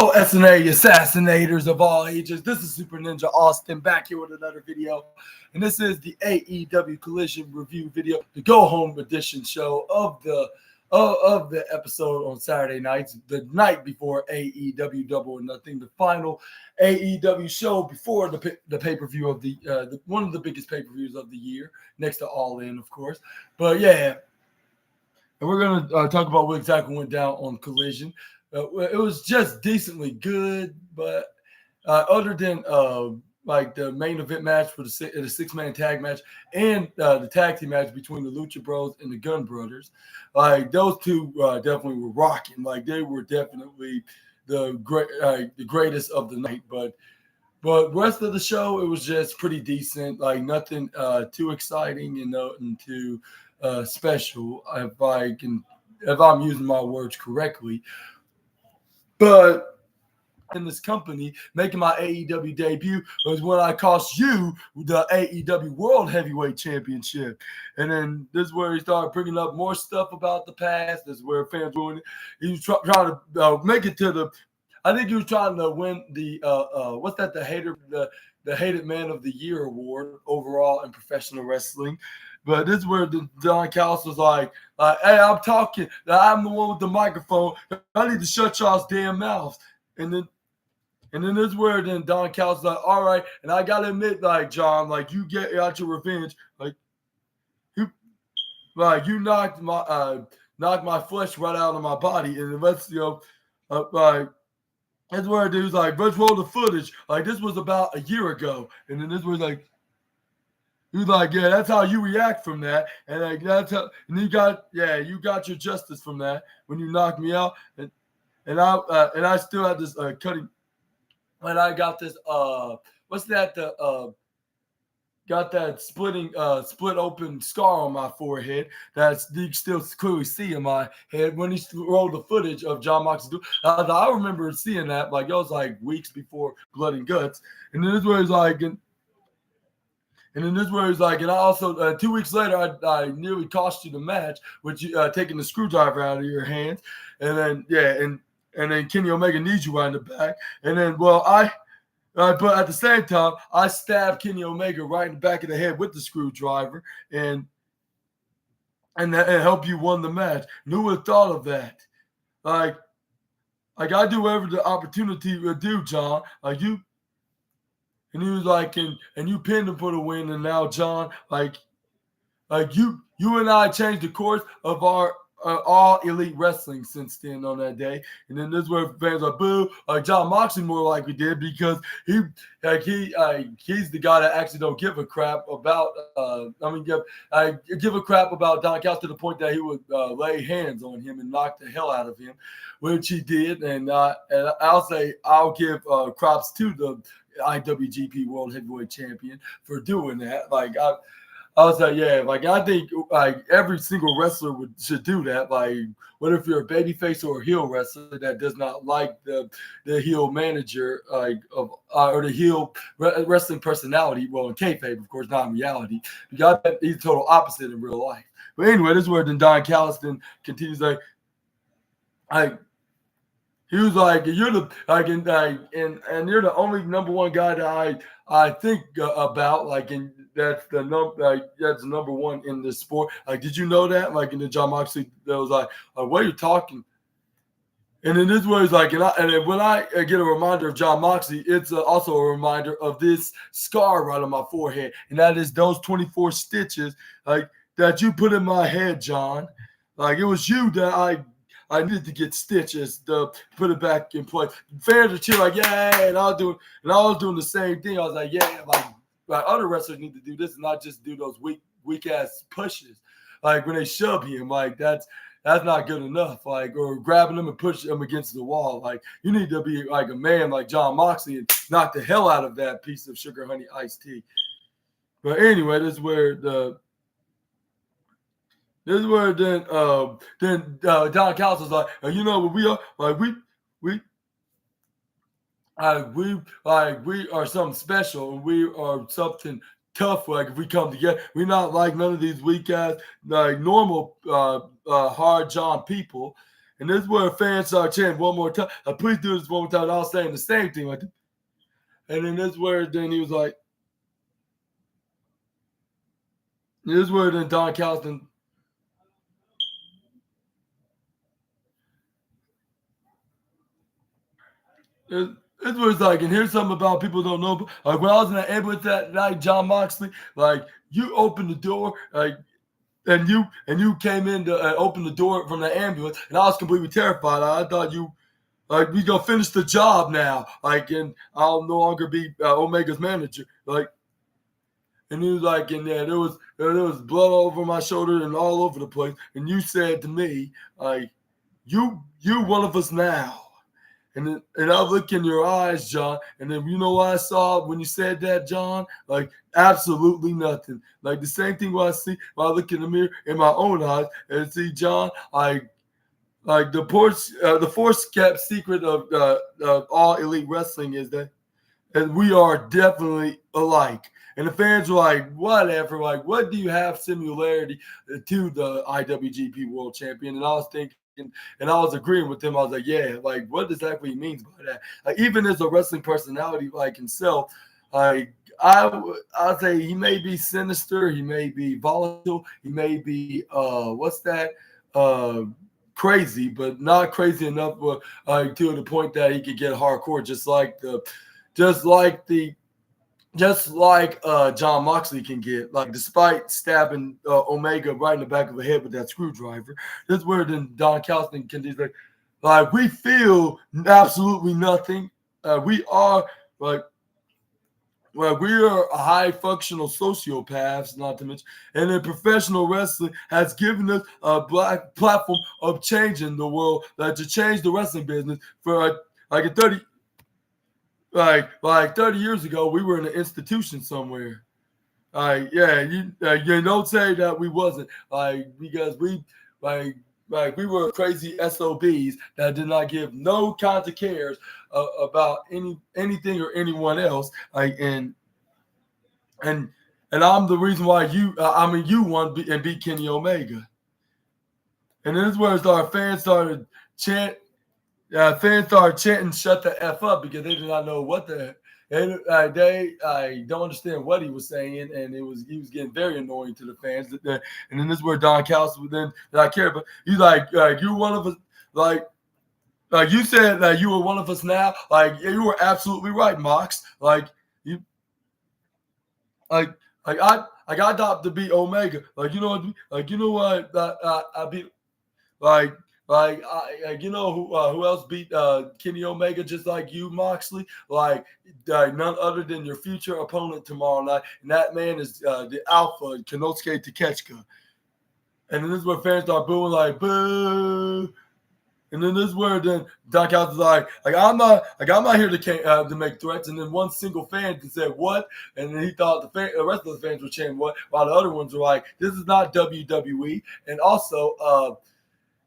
Hello, SNA assassinators of all ages. This is Super Ninja Austin back here with another video. And this is the AEW Collision Review video, the go-home edition show of the episode on Saturday nights, the night before AEW Double or Nothing, the final AEW show before the pay-per-view of the one of the biggest pay-per-views of the year, next to All In, of course. But yeah, and we're going to talk about what exactly went down on Collision. It was just decently good, but other than like the main event match for the six-man tag match and the tag team match between the Lucha Bros and the Gun Brothers, like those two definitely were rocking. Like they were definitely the greatest of the night. But rest of the show, it was just pretty decent. Like nothing too exciting and nothing too special, if I'm using my words correctly. But in this company, making my AEW debut was when I cost you the AEW World Heavyweight Championship. And then this is where he started bringing up more stuff about the past. This is where fans were. He was trying to make it to the. I think he was trying to win the what's that? The Hated Man of the Year award overall in professional wrestling. But this is where Don Callis was like, hey, I'm talking. I'm the one with the microphone. I need to shut y'all's damn mouths. And then this is where then Don Callis was like, all right. And I got to admit, like, John, like, you get out your revenge. Like, you knocked my flesh right out of my body. And let's, like, that's where the dude's like, let's roll the footage. Like, this was about a year ago. And then this was like, he was like, yeah, that's how you react from that. And like that's how, and you got your justice from that when you knocked me out. And I still had this cutting. And I got this what's that? Got that split open scar on my forehead that you can still clearly see in my head when he rolled the footage of John Moxley. I remember seeing that, like it was like weeks before Blood and Guts. And then this was like And then this is where he's like, and I also 2 weeks later, I nearly cost you the match, with you taking the screwdriver out of your hands, and then and then Kenny Omega needs you right in the back, and then but at the same time, I stabbed Kenny Omega right in the back of the head with the screwdriver, and help you won the match. Who would have thought of that? Like I do whatever the opportunity would do, John. Like you. And he was like, and you pinned him for the win. And now, John, like you and I changed the course of our all elite wrestling since then on that day. And then this is where fans are boo. Like John Moxley more likely did because he's the guy that actually don't give a crap about. Give a crap about Don Callis to the point that he would lay hands on him and knock the hell out of him, which he did. And I'll give props to the IWGP World Heavyweight Champion for doing that. Like I was like, yeah, like I think like every single wrestler should do that. Like, what if you're a babyface or a heel wrestler that does not like the heel manager, or the heel wrestling personality? Well, in kayfabe, of course, not in reality. You got that he's total opposite in real life. But anyway, this is where then Don Callis then continues like. He was like, "You're the and you're the only number one guy that I think about. Like, and that's the number one in this sport. Like, did you know that? Like, in the John Moxley, that was like, what are you talking?" And then this was like, and when I get a reminder of John Moxley, it's also a reminder of this scar right on my forehead, and that is those 24 stitches like that you put in my head, John. Like, it was you that I needed to get stitches to put it back in place. Fans are cheering like, yeah, and I was doing the same thing. I was like, yeah, like other wrestlers need to do this and not just do those weak ass pushes. Like when they shove him, like that's not good enough. Like, or grabbing them and pushing them against the wall. Like, you need to be like a man like John Moxley and knock the hell out of that piece of sugar honey iced tea. But anyway, this is where then Don Callis was like, you know what we are? Like we are something special, and we are something tough. Like if we come together, we're not like none of these weak ass like normal hard John people. And this is where fans start chanting one more time. Please do this one more time. And I was saying the same thing. Like, and then this is where then he was like, this is where then Don Callis. It was like, and here's something about people don't know. Like when I was in the ambulance that night, John Moxley, like you opened the door, like, and you came in to open the door from the ambulance, and I was completely terrified. I thought you, like, we gonna finish the job now, like, and I'll no longer be Omega's manager, like. And he was like, and yeah, there was blood all over my shoulder and all over the place. And you said to me, like, you one of us now. And I look in your eyes, John, and then you know what I saw when you said that, John? Like absolutely nothing. Like the same thing when I see when I look in the mirror in my own eyes and see John, like the force kept secret of all elite wrestling is that, and we are definitely alike. And the fans were like, whatever, like, what do you have similarity to the IWGP World Champion? And I was thinking, and I was agreeing with him. I was like, yeah, like, what exactly he means by that? Like, even as a wrestling personality like himself, like, I'd say he may be sinister, he may be volatile, he may be, crazy, but not crazy enough to the point that he could get hardcore, just like John Moxley can get, like, despite stabbing Omega right in the back of the head with that screwdriver. This is where then Don Callis can do like we feel absolutely nothing. We are we are high functional sociopaths, not to mention, and then professional wrestling has given us a black platform of changing the world, to change the wrestling business for like a 30. Like 30 years ago, we were in an institution somewhere. You don't say that we wasn't, because we we were crazy SOBs that did not give no kinds of cares about anything or anyone else. And I'm the reason why you won and beat Kenny Omega. And this is where our fans started chanting. Fans started chanting "Shut the f up" because they did not know what the. And I don't understand what he was saying, and he was getting very annoying to the fans. And then this is where Don Callis was then that I care, but he's like you're one of us, like you said that you were one of us now. Like you were absolutely right, Mox. Like you, like I got to beat Omega. Like you know what I beat. Like you know who else beat Kenny Omega just like you, Moxley? Like none other than your future opponent tomorrow night, and that man is the Alpha, Konosuke Takeshita. And then this is where fans start booing, like boo. And then this is where then Don Callis is like I'm not here to make threats. And then one single fan said what, and then he thought the rest of the fans were chanting what, while the other ones were like, this is not WWE. And also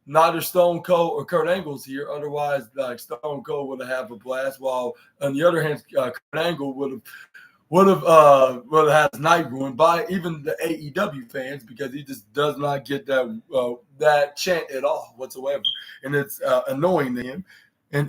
neither Stone Cold or Kurt Angle's here. Otherwise, like Stone Cold would have a blast. While on the other hand, Kurt Angle would have had his night ruined by even the AEW fans because he just does not get that chant at all whatsoever, and it's annoying to him. And